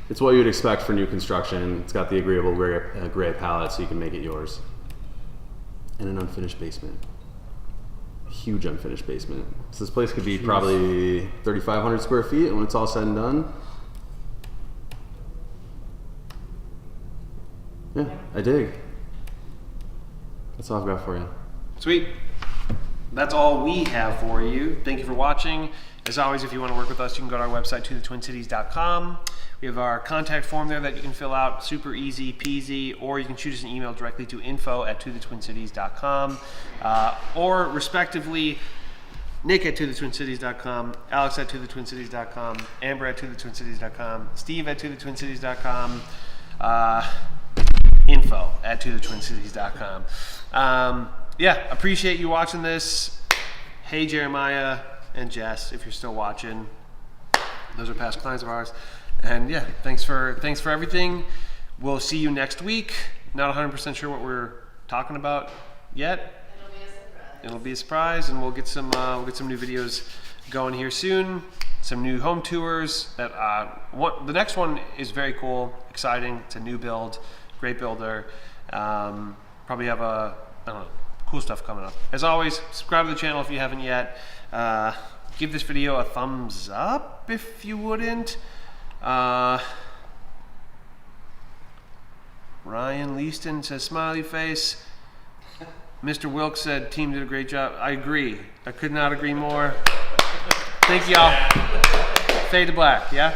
it's what you'd expect for new construction. It's got the agreeable gray palette, so you can make it yours. And an unfinished basement. A huge unfinished basement. So this place could be probably 3,500 square feet, and when it's all said and done, yeah, I dig. That's all I've got for you. Sweet. That's all we have for you. Thank you for watching. As always, if you want to work with us, you can go to our website, tothetwincities.com. We have our contact form there that you can fill out, super easy peasy, or you can shoot us an email directly to info@tothetwincities.com, or respectively, Nick@tothetwincities.com, Alex@tothetwincities.com, Amber@tothetwincities.com, Steve@tothetwincities.com, info@tothetwincities.com. Yeah, appreciate you watching this. Hey, Jeremiah and Jess, if you're still watching, those are past clients of ours. And yeah, thanks for everything. We'll see you next week. Not 100% sure what we're talking about yet. It'll be a surprise, and we'll get some new videos going here soon. Some new home tours. The next one is very cool, exciting. It's a new build, great builder. Probably have cool stuff coming up. As always, subscribe to the channel if you haven't yet. Give this video a thumbs up if you wouldn't. Ryan Leaston says smiley face. Mr. Wilkes said team did a great job. I agree. I could not agree more. Thank y'all. Fade to black, yeah?